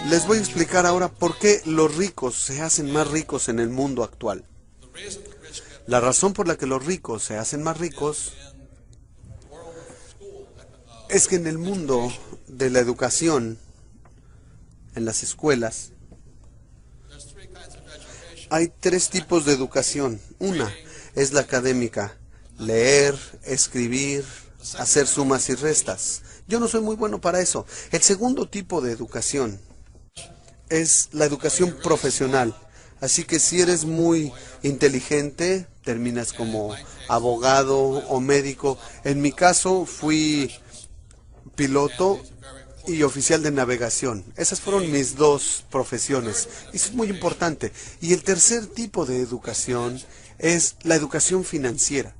Les voy a explicar ahora por qué los ricos se hacen más ricos en el mundo actual. La razón por la que los ricos se hacen más ricos es que en el mundo de la educación, en las escuelas, hay tres tipos de educación. Una es la académica: leer, escribir, hacer sumas y restas. Yo no soy muy bueno para eso. El segundo tipo de educación es la educación profesional. Así que si eres muy inteligente, terminas como abogado o médico. En mi caso fui piloto y oficial de navegación. Esas fueron mis dos profesiones. Y eso es muy importante. Y el tercer tipo de educación es la educación financiera.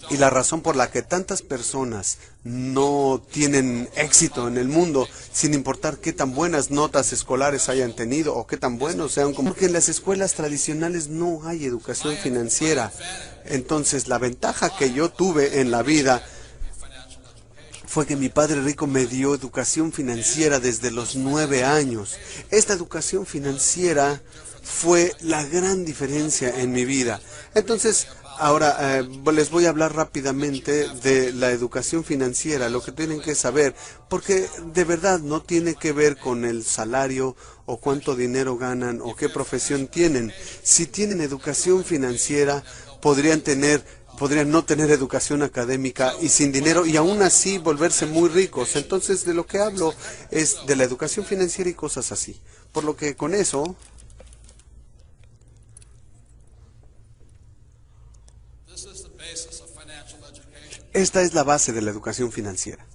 Y la razón por la que tantas personas no tienen éxito en el mundo, sin importar qué tan buenas notas escolares hayan tenido o qué tan buenos sean, como que en las escuelas tradicionales no hay educación financiera. Entonces, la ventaja que yo tuve en la vida fue que mi padre rico me dio educación financiera desde los 9 años. Esta educación financiera fue la gran diferencia en mi vida. Entonces, ahora les voy a hablar rápidamente de la educación financiera, lo que tienen que saber, porque de verdad no tiene que ver con el salario o cuánto dinero ganan o qué profesión tienen. Si tienen educación financiera, podrían no tener educación académica y sin dinero y aún así volverse muy ricos. Entonces, de lo que hablo es de la educación financiera y cosas así. Por lo que con eso, esta es la base de la educación financiera.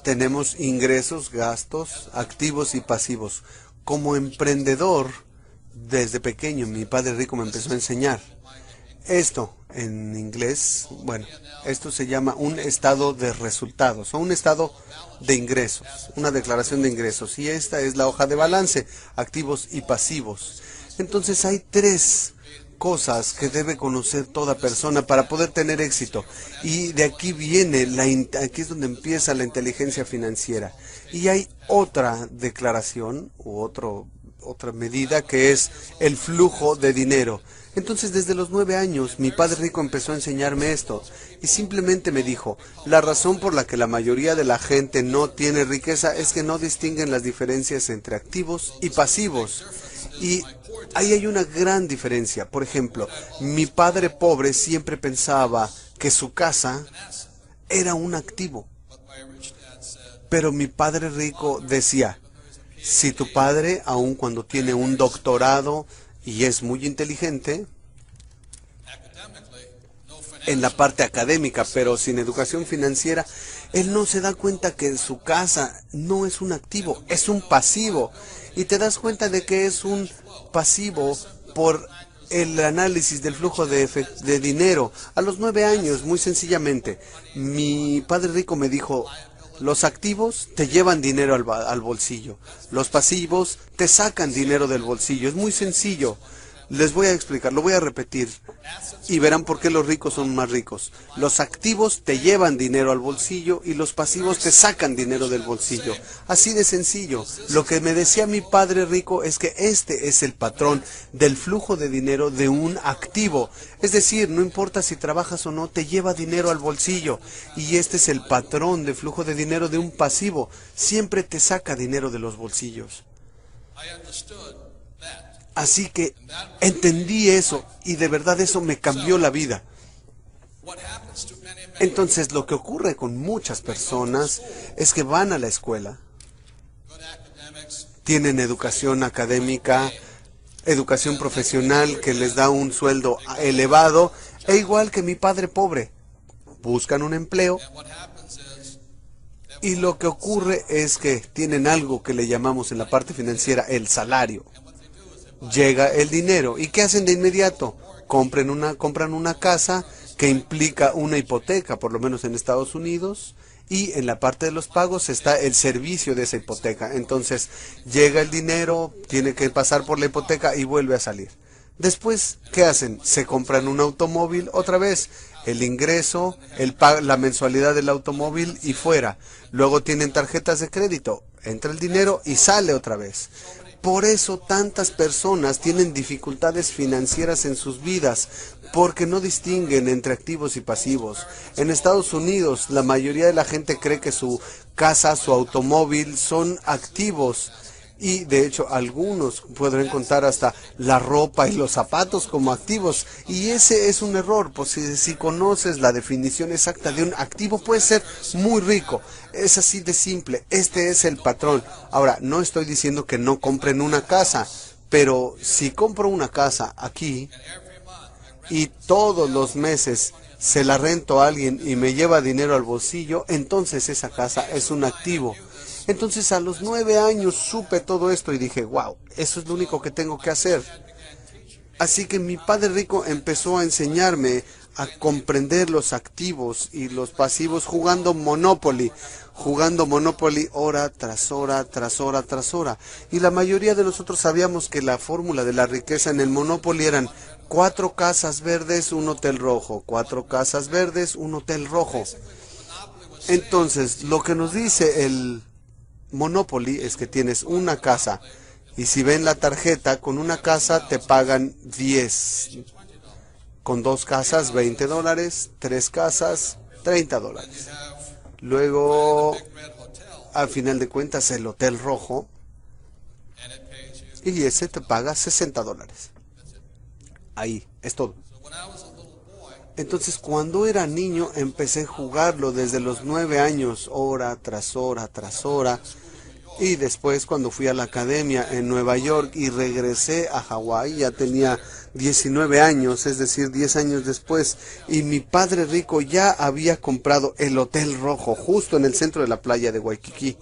Tenemos ingresos, gastos, activos y pasivos. Como emprendedor, desde pequeño, mi padre rico me empezó a enseñar. Esto, en inglés, bueno, esto se llama un estado de resultados o un estado de ingresos, una declaración de ingresos. Y esta es la hoja de balance, activos y pasivos. Entonces hay tres cosas que debe conocer toda persona para poder tener éxito. Y de aquí viene, aquí es donde empieza la inteligencia financiera. Y hay otra declaración u otra medida que es el flujo de dinero. Entonces, desde los 9 años, mi padre rico empezó a enseñarme esto. Y simplemente me dijo, la razón por la que la mayoría de la gente no tiene riqueza es que no distinguen las diferencias entre activos y pasivos. Y ahí hay una gran diferencia. Por ejemplo, mi padre pobre siempre pensaba que su casa era un activo. Pero mi padre rico decía, si tu padre, aun cuando tiene un doctorado y es muy inteligente en la parte académica, pero sin educación financiera, él no se da cuenta que su casa no es un activo, es un pasivo. Y te das cuenta de que es un pasivo por el análisis del flujo de dinero. A los 9 años, muy sencillamente, mi padre rico me dijo, los activos te llevan dinero al bolsillo. Los pasivos te sacan dinero del bolsillo. Es muy sencillo. Les voy a explicar, lo voy a repetir y verán por qué los ricos son más ricos. Los activos te llevan dinero al bolsillo y los pasivos te sacan dinero del bolsillo. Así de sencillo. Lo que me decía mi padre rico es que este es el patrón del flujo de dinero de un activo. Es decir, no importa si trabajas o no, te lleva dinero al bolsillo. Y este es el patrón de flujo de dinero de un pasivo. Siempre te saca dinero de los bolsillos. Así que entendí eso y de verdad eso me cambió la vida. Entonces lo que ocurre con muchas personas es que van a la escuela, tienen educación académica, educación profesional que les da un sueldo elevado, e igual que mi padre pobre, buscan un empleo y lo que ocurre es que tienen algo que le llamamos en la parte financiera el salario. Llega el dinero. ¿Y qué hacen de inmediato? Compran una casa que implica una hipoteca, por lo menos en Estados Unidos, y en la parte de los pagos está el servicio de esa hipoteca. Entonces llega el dinero, tiene que pasar por la hipoteca y vuelve a salir. Después, ¿qué hacen? Se compran un automóvil otra vez, el ingreso, la mensualidad del automóvil y fuera. Luego tienen tarjetas de crédito, entra el dinero y sale otra vez. Por eso tantas personas tienen dificultades financieras en sus vidas, porque no distinguen entre activos y pasivos. En Estados Unidos, la mayoría de la gente cree que su casa, su automóvil son activos. Y de hecho, algunos podrán contar hasta la ropa y los zapatos como activos. Y ese es un error, pues si conoces la definición exacta de un activo, puede ser muy rico. Es así de simple. Este es el patrón. Ahora, no estoy diciendo que no compren una casa, pero si compro una casa aquí y todos los meses se la rento a alguien y me lleva dinero al bolsillo, entonces esa casa es un activo. Entonces a los 9 años supe todo esto y dije, wow, eso es lo único que tengo que hacer. Así que mi padre rico empezó a enseñarme a comprender los activos y los pasivos jugando Monopoly hora tras hora, tras hora, tras hora. Y la mayoría de nosotros sabíamos que la fórmula de la riqueza en el Monopoly eran 4 casas verdes, un hotel rojo, 4 casas verdes, un hotel rojo. Entonces, lo que nos dice el Monopoly es que tienes una casa y si ven la tarjeta, con una casa te pagan 10, con 2 casas $20, 3 casas $30. Luego, al final de cuentas, el hotel rojo y ese te paga $60. Ahí, es todo. Entonces, cuando era niño, empecé a jugarlo desde los 9 años, hora tras hora, tras hora. Y después, cuando fui a la academia en Nueva York y regresé a Hawái, ya tenía 19 años, es decir, 10 años después. Y mi padre rico ya había comprado el Hotel Rojo, justo en el centro de la playa de Waikiki.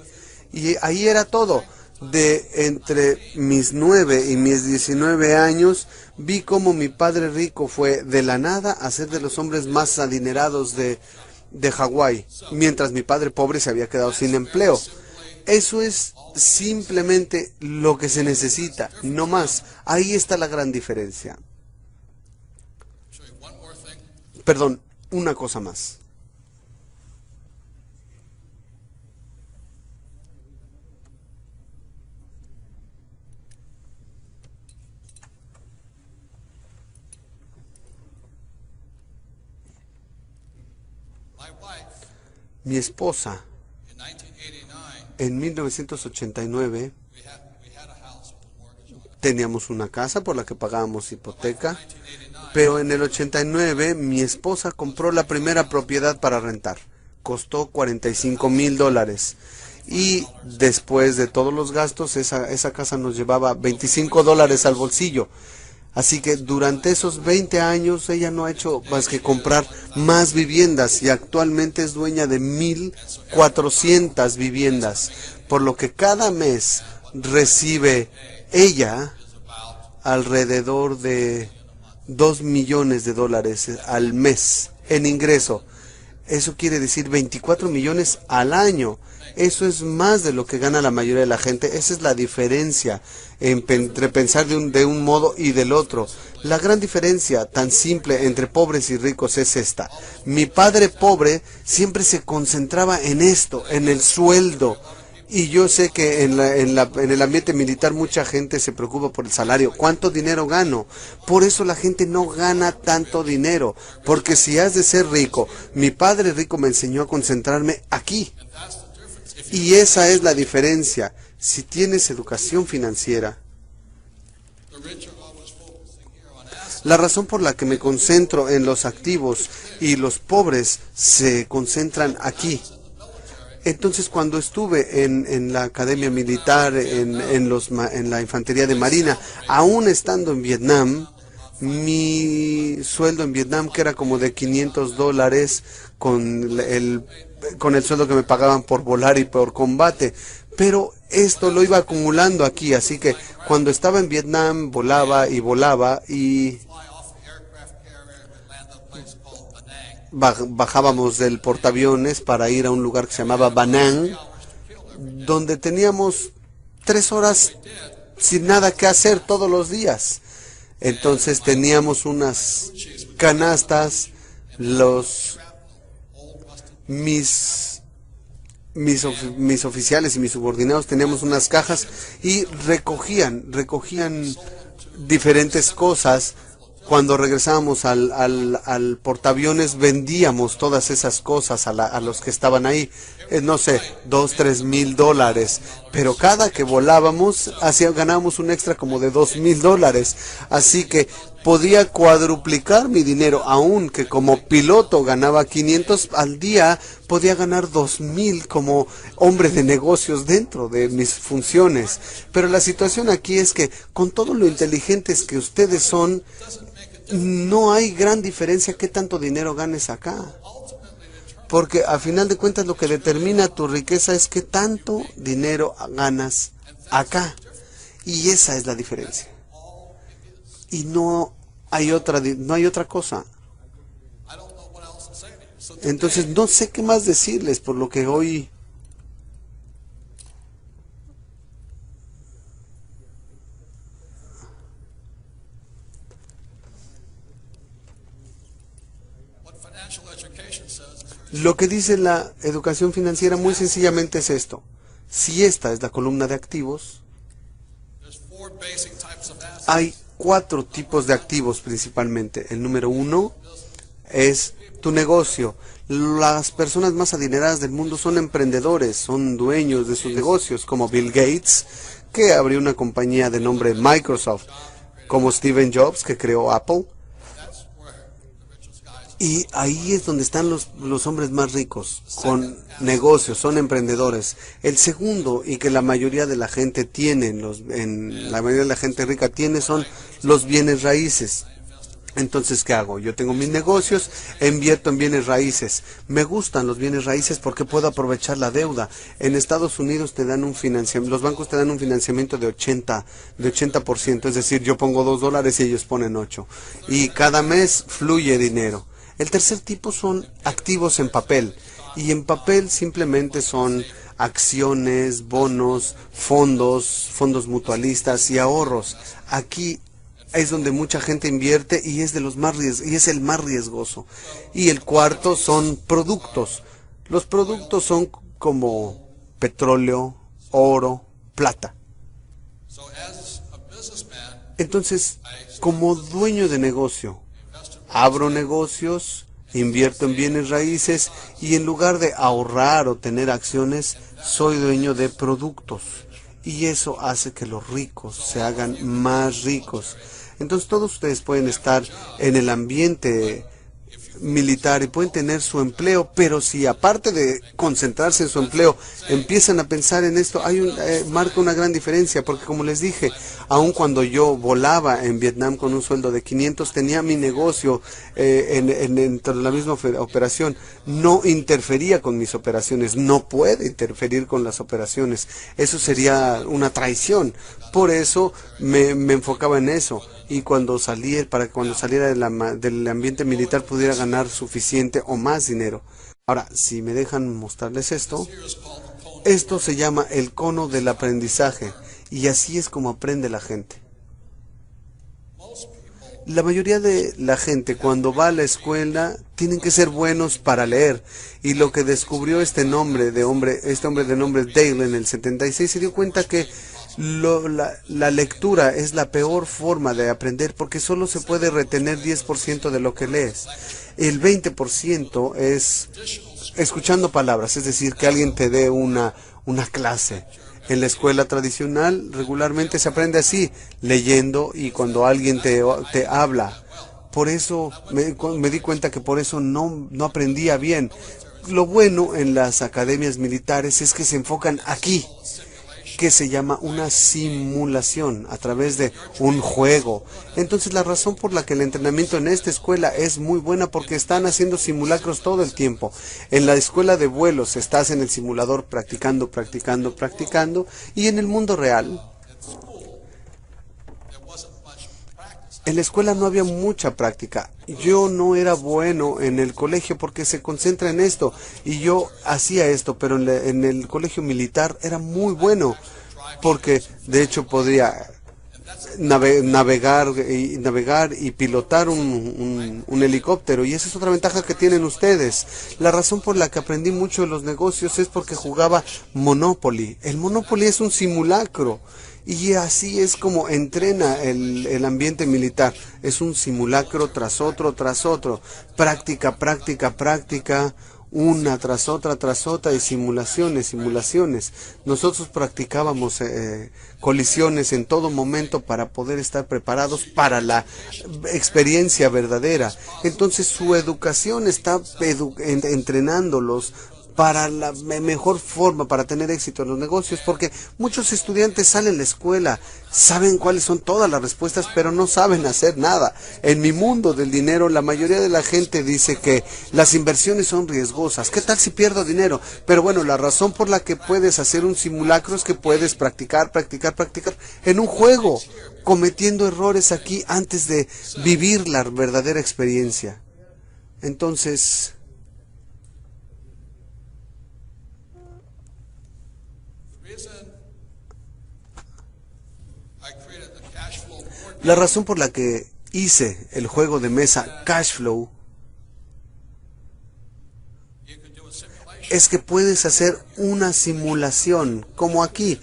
Y ahí era todo. Entre mis 9 y mis 19 años, vi cómo mi padre rico fue de la nada a ser de los hombres más adinerados de Hawái, mientras mi padre pobre se había quedado sin empleo. Eso es simplemente lo que se necesita, no más. Ahí está la gran diferencia. Perdón, una cosa más. Mi esposa, en 1989, teníamos una casa por la que pagábamos hipoteca, pero en el 89 mi esposa compró la primera propiedad para rentar. Costó $45,000 y después de todos los gastos esa casa nos llevaba $25 al bolsillo. Así que durante esos 20 años ella no ha hecho más que comprar más viviendas y actualmente es dueña de 1,400 viviendas, por lo que cada mes recibe ella alrededor de $2 millones al mes en ingreso. Eso quiere decir 24 millones al año. Eso es más de lo que gana la mayoría de la gente. Esa es la diferencia entre pensar de un modo y del otro. La gran diferencia tan simple entre pobres y ricos es esta. Mi padre pobre siempre se concentraba en esto, en el sueldo. Y yo sé que en el ambiente militar mucha gente se preocupa por el salario. ¿Cuánto dinero gano? Por eso la gente no gana tanto dinero. Porque si has de ser rico, mi padre rico me enseñó a concentrarme aquí. Y esa es la diferencia. Si tienes educación financiera, la razón por la que me concentro en los activos y los pobres se concentran aquí. Entonces, cuando estuve en la academia militar, en la infantería de marina, aún estando en Vietnam, mi sueldo en Vietnam, que era como de $500 con el sueldo que me pagaban por volar y por combate, pero esto lo iba acumulando aquí, así que cuando estaba en Vietnam volaba y bajábamos del portaaviones para ir a un lugar que se llamaba Banán, donde teníamos 3 horas sin nada que hacer todos los días. Entonces teníamos unas canastas, mis oficiales y mis subordinados teníamos unas cajas y recogían diferentes cosas. Cuando regresábamos al portaaviones vendíamos todas esas cosas a los que estaban ahí, no sé, 2, 3 mil dólares, pero cada que volábamos ganábamos un extra como de $2,000, así que podía cuadruplicar mi dinero, aunque como piloto ganaba 500 al día, podía ganar 2,000 como hombre de negocios dentro de mis funciones. Pero la situación aquí es que con todo lo inteligentes que ustedes son, no hay gran diferencia qué tanto dinero ganes acá. Porque a final de cuentas lo que determina tu riqueza es qué tanto dinero ganas acá. Y esa es la diferencia. Y no hay otra cosa. Entonces no sé qué más decirles, por lo que hoy lo que dice la educación financiera muy sencillamente es esto. Si esta es la columna de activos, hay 4 tipos de activos principalmente. El número 1 es tu negocio. Las personas más adineradas del mundo son emprendedores, son dueños de sus negocios, como Bill Gates, que abrió una compañía de nombre Microsoft, como Steve Jobs, que creó Apple. Y ahí es donde están los hombres más ricos, con negocios, son emprendedores. El segundo, y que la mayoría de la gente tiene, la mayoría de la gente rica tiene, son los bienes raíces. Entonces, ¿qué hago? Yo tengo mis negocios, invierto en bienes raíces. Me gustan los bienes raíces porque puedo aprovechar la deuda. En Estados Unidos te dan un financiamiento, los bancos te dan un financiamiento de 80%, es decir, yo pongo $2 y ellos ponen 8. Y cada mes fluye dinero. El tercer tipo son activos en papel. Y en papel simplemente son acciones, bonos, fondos mutualistas y ahorros. Aquí es donde mucha gente invierte y es el más riesgoso. Y el cuarto son productos. Los productos son como petróleo, oro, plata. Entonces, como dueño de negocio, abro negocios, invierto en bienes raíces y en lugar de ahorrar o tener acciones, soy dueño de productos. Y eso hace que los ricos se hagan más ricos. Entonces todos ustedes pueden estar en el ambiente militar y pueden tener su empleo, pero si aparte de concentrarse en su empleo empiezan a pensar en esto, marca una gran diferencia, porque como les dije, aun cuando yo volaba en Vietnam con un sueldo de 500, tenía mi negocio dentro de la misma operación, no interfería con mis operaciones, no puede interferir con las operaciones, eso sería una traición. Por eso me enfocaba en eso, y para que cuando saliera del ambiente militar pudiera ganar suficiente o más dinero. Ahora, si me dejan mostrarles esto se llama el cono del aprendizaje, y así es como aprende la gente. La mayoría de la gente cuando va a la escuela tienen que ser buenos para leer, y lo que descubrió este hombre de nombre Dale en el 76, se dio cuenta que la lectura es la peor forma de aprender, porque solo se puede retener 10% de lo que lees. El 20% es escuchando palabras, es decir, que alguien te dé una clase. En la escuela tradicional regularmente se aprende así, leyendo y cuando alguien te habla. Por eso me di cuenta que por eso no aprendía bien. Lo bueno en las academias militares es que se enfocan aquí, que se llama una simulación a través de un juego. Entonces la razón por la que el entrenamiento en esta escuela es muy buena, porque están haciendo simulacros todo el tiempo. En la escuela de vuelos estás en el simulador practicando, y en el mundo real, En la escuela no había mucha práctica. Yo no era bueno en el colegio porque se concentra en esto y yo hacía esto, pero en el colegio militar era muy bueno porque de hecho podría navegar y pilotar un helicóptero. Y esa es otra ventaja que tienen ustedes. La razón por la que aprendí mucho de los negocios es porque jugaba Monopoly. El Monopoly es un simulacro. Y así es como entrena el ambiente militar. Es un simulacro tras otro, tras otro. Práctica, práctica, práctica. Una tras otra y simulaciones, simulaciones. Nosotros practicábamos colisiones en todo momento para poder estar preparados para la experiencia verdadera. Entonces su educación está entrenándolos para la mejor forma para tener éxito en los negocios, porque muchos estudiantes salen de la escuela, saben cuáles son todas las respuestas, pero no saben hacer nada. En mi mundo del dinero, la mayoría de la gente dice que las inversiones son riesgosas. ¿Qué tal si pierdo dinero? Pero bueno, la razón por la que puedes hacer un simulacro es que puedes practicar, practicar, practicar en un juego, cometiendo errores aquí antes de vivir la verdadera experiencia. Entonces, la razón por la que hice el juego de mesa Cashflow es que puedes hacer una simulación, como aquí,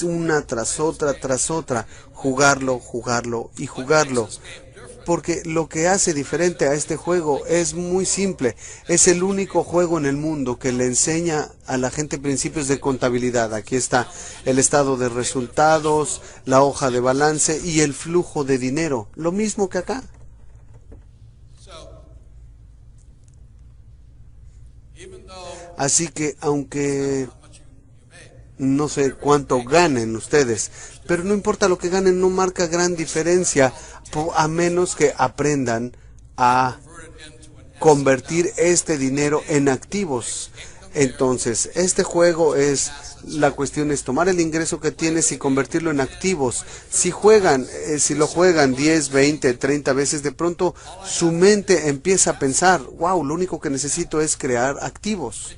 una tras otra, jugarlo, jugarlo y jugarlo. Porque lo que hace diferente a este juego es muy simple. Es el único juego en el mundo que le enseña a la gente principios de contabilidad. Aquí está el estado de resultados, la hoja de balance y el flujo de dinero. Lo mismo que acá. Así que aunque no sé cuánto ganen ustedes, pero no importa lo que ganen, no marca gran diferencia a menos que aprendan a convertir este dinero en activos. Entonces, este juego es, la cuestión es tomar el ingreso que tienes y convertirlo en activos. Si lo juegan 10, 20, 30 veces, de pronto su mente empieza a pensar, wow, lo único que necesito es crear activos.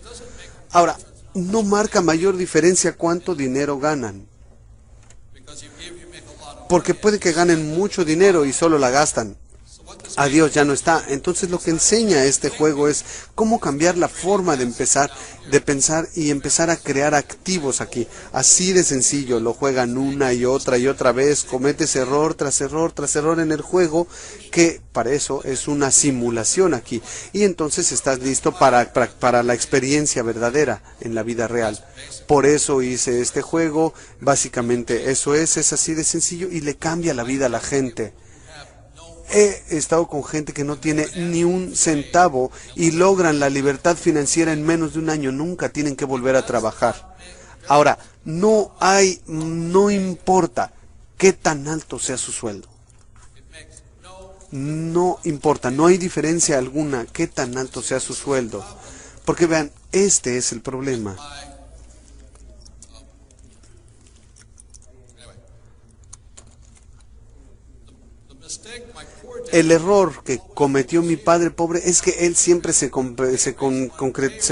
Ahora, no marca mayor diferencia cuánto dinero ganan. Porque puede que ganen mucho dinero y solo la gastan. Adiós, ya no está. Entonces lo que enseña este juego es cómo cambiar la forma de pensar y empezar a crear activos aquí. Así de sencillo, lo juegan una y otra vez, cometes error tras error tras error en el juego, que para eso es una simulación aquí. Y entonces estás listo para la experiencia verdadera en la vida real. Por eso hice este juego, básicamente eso es así de sencillo y le cambia la vida a la gente. He estado con gente que no tiene ni un centavo y logran la libertad financiera en menos de un año. Nunca tienen que volver a trabajar. Ahora, no importa qué tan alto sea su sueldo. No importa, no hay diferencia alguna qué tan alto sea su sueldo. Porque vean, este es el problema. El error que cometió mi padre pobre es que él siempre se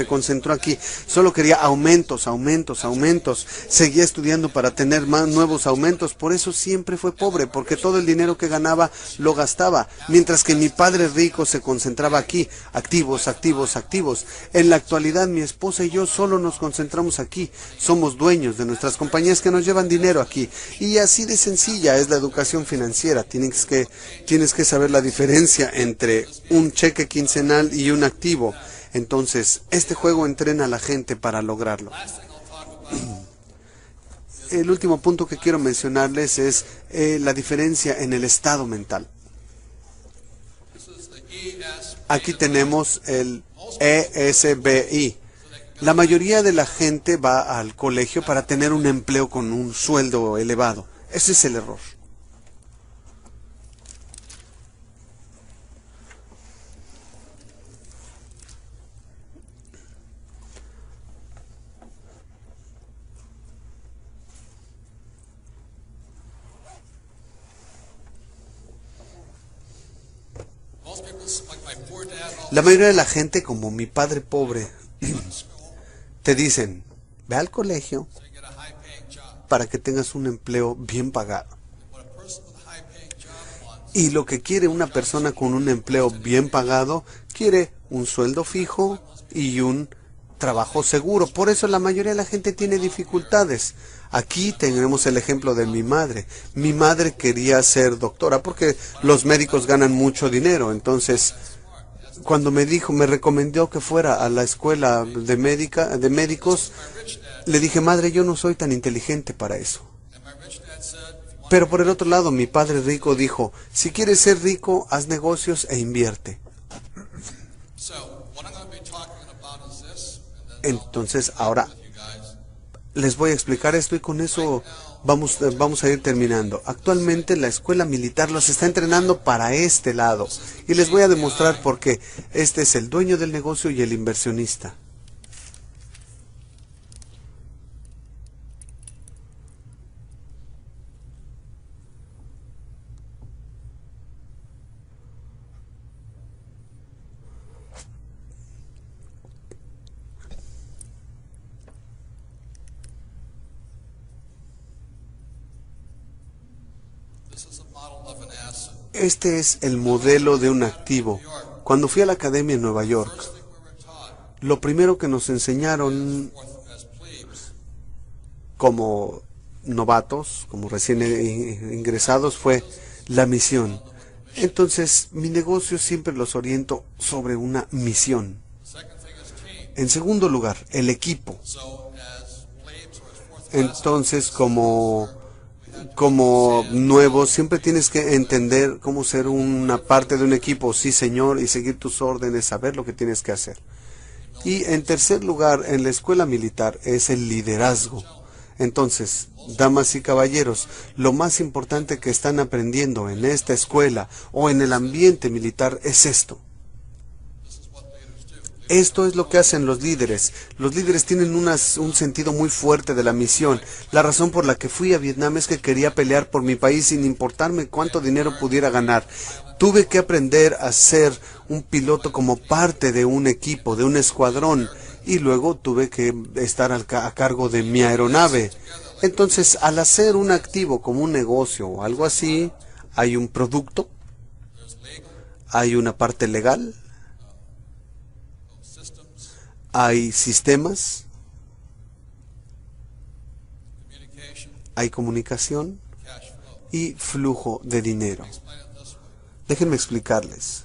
concentró aquí. Solo quería aumentos, aumentos, aumentos. Seguía estudiando para tener más nuevos aumentos. Por eso siempre fue pobre, porque todo el dinero que ganaba lo gastaba. Mientras que mi padre rico se concentraba aquí. Activos, activos, activos. En la actualidad mi esposa y yo solo nos concentramos aquí. Somos dueños de nuestras compañías que nos llevan dinero aquí. Y así de sencilla es la educación financiera. Tienes que saber la diferencia entre un cheque quincenal y un activo. Entonces, este juego entrena a la gente para lograrlo. El último punto que quiero mencionarles es la diferencia en el estado mental. Aquí tenemos el ESBI. La mayoría de la gente va al colegio para tener un empleo con un sueldo elevado. Ese es el error. La mayoría de la gente, como mi padre pobre, te dicen, ve al colegio para que tengas un empleo bien pagado. Y lo que quiere una persona con un empleo bien pagado, quiere un sueldo fijo y un trabajo seguro. Por eso la mayoría de la gente tiene dificultades. Aquí tenemos el ejemplo de mi madre. Mi madre quería ser doctora porque los médicos ganan mucho dinero. Entonces, cuando me recomendó que fuera a la escuela de médicos, le dije, madre, yo no soy tan inteligente para eso. Pero por el otro lado, mi padre rico dijo, si quieres ser rico, haz negocios e invierte. Entonces, ahora les voy a explicar esto y con eso vamos a ir terminando. Actualmente la escuela militar los está entrenando para este lado y les voy a demostrar por qué. Este es el dueño del negocio y el inversionista. Este es el modelo de un activo. Cuando fui a la academia en Nueva York, lo primero que nos enseñaron como novatos, como recién ingresados, fue la misión. Entonces, mi negocio siempre los oriento sobre una misión. En segundo lugar, el equipo. Entonces, como nuevo, siempre tienes que entender cómo ser una parte de un equipo, sí señor, y seguir tus órdenes, saber lo que tienes que hacer. Y en tercer lugar, en la escuela militar, es el liderazgo. Entonces, damas y caballeros, lo más importante que están aprendiendo en esta escuela o en el ambiente militar es esto. Esto es lo que hacen los líderes. Los líderes tienen un sentido muy fuerte de la misión. La razón por la que fui a Vietnam es que quería pelear por mi país sin importarme cuánto dinero pudiera ganar. Tuve que aprender a ser un piloto como parte de un equipo, de un escuadrón, y luego tuve que estar a cargo de mi aeronave. Entonces, al hacer un activo como un negocio o algo así, hay un producto, hay una parte legal, hay sistemas, hay comunicación y flujo de dinero. Déjenme explicarles.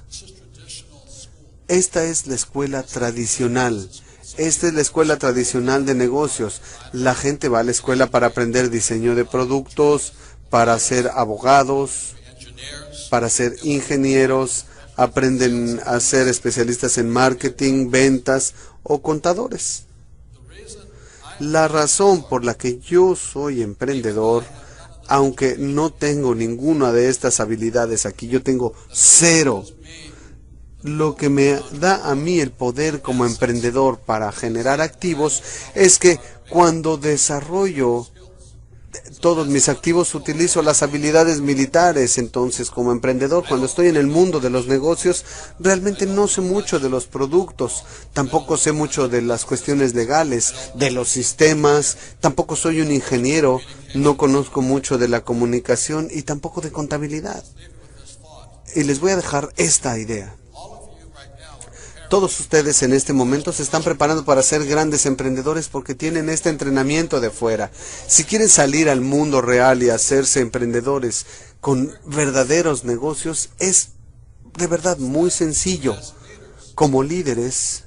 Esta es la escuela tradicional. Esta es la escuela tradicional de negocios. La gente va a la escuela para aprender diseño de productos, para ser abogados, para ser ingenieros, aprenden a ser especialistas en marketing, ventas o contadores. La razón por la que yo soy emprendedor, aunque no tengo ninguna de estas habilidades aquí, yo tengo cero. Lo que me da a mí el poder como emprendedor para generar activos es que cuando desarrollo todos mis activos utilizo las habilidades militares. Entonces, como emprendedor, cuando estoy en el mundo de los negocios, realmente no sé mucho de los productos, tampoco sé mucho de las cuestiones legales, de los sistemas, tampoco soy un ingeniero, no conozco mucho de la comunicación y tampoco de contabilidad. Y les voy a dejar esta idea. Todos ustedes en este momento se están preparando para ser grandes emprendedores porque tienen este entrenamiento de fuera. Si quieren salir al mundo real y hacerse emprendedores con verdaderos negocios, es de verdad muy sencillo. Como líderes,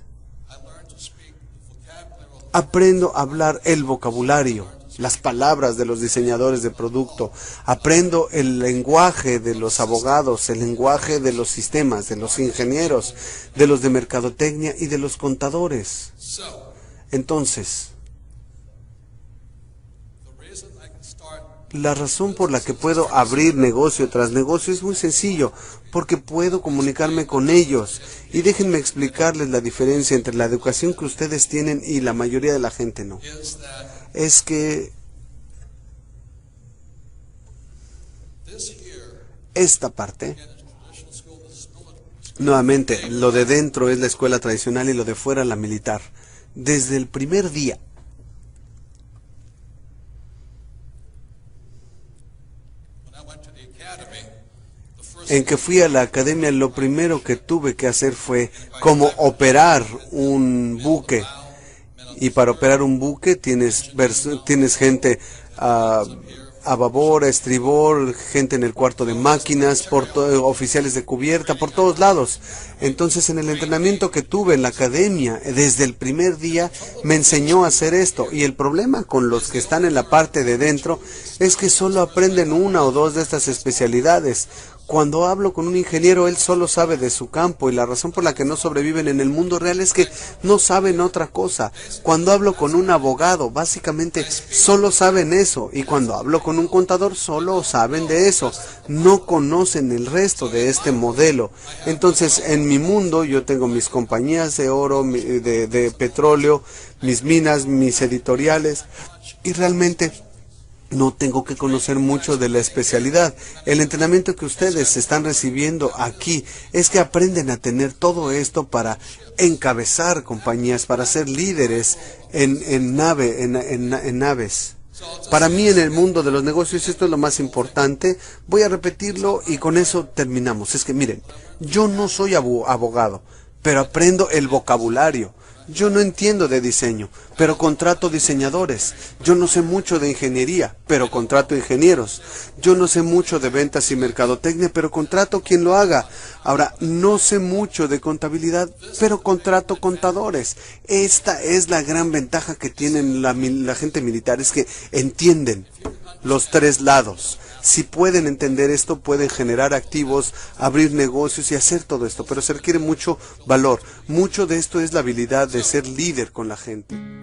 aprendo a hablar el vocabulario, las palabras de los diseñadores de producto. Aprendo el lenguaje de los abogados, el lenguaje de los sistemas, de los ingenieros, de los de mercadotecnia y de los contadores. Entonces, la razón por la que puedo abrir negocio tras negocio es muy sencillo, porque puedo comunicarme con ellos. Y déjenme explicarles la diferencia entre la educación que ustedes tienen y la mayoría de la gente no. Es que esta parte, Nuevamente, lo de dentro es la escuela tradicional y lo de fuera la militar. Desde el primer día en que fui a la academia, lo primero que tuve que hacer fue como operar un buque. Y para operar un buque tienes gente a babor, a estribor, gente en el cuarto de máquinas, oficiales de cubierta, por todos lados. Entonces, en el entrenamiento que tuve en la academia, desde el primer día, me enseñó a hacer esto. Y el problema con los que están en la parte de dentro es que solo aprenden una o dos de estas especialidades. Cuando hablo con un ingeniero, él solo sabe de su campo, y la razón por la que no sobreviven en el mundo real es que no saben otra cosa. Cuando hablo con un abogado, básicamente solo saben eso, y cuando hablo con un contador, solo saben de eso. No conocen el resto de este modelo. Entonces, en mi mundo, yo tengo mis compañías de oro, de petróleo, mis minas, mis editoriales, y realmente no tengo que conocer mucho de la especialidad. El entrenamiento que ustedes están recibiendo aquí es que aprenden a tener todo esto para encabezar compañías, para ser líderes en naves. Para mí, en el mundo de los negocios, esto es lo más importante. Voy a repetirlo y con eso terminamos. Es que miren, yo no soy abogado, pero aprendo el vocabulario. Yo no entiendo de diseño, pero contrato diseñadores. Yo no sé mucho de ingeniería, pero contrato ingenieros. Yo no sé mucho de ventas y mercadotecnia, pero contrato quien lo haga. Ahora, no sé mucho de contabilidad, pero contrato contadores. Esta es la gran ventaja que tienen la gente militar, es que entienden los tres lados. Si pueden entender esto, pueden generar activos, abrir negocios y hacer todo esto, pero se requiere mucho valor. Mucho de esto es la habilidad de ser líder con la gente.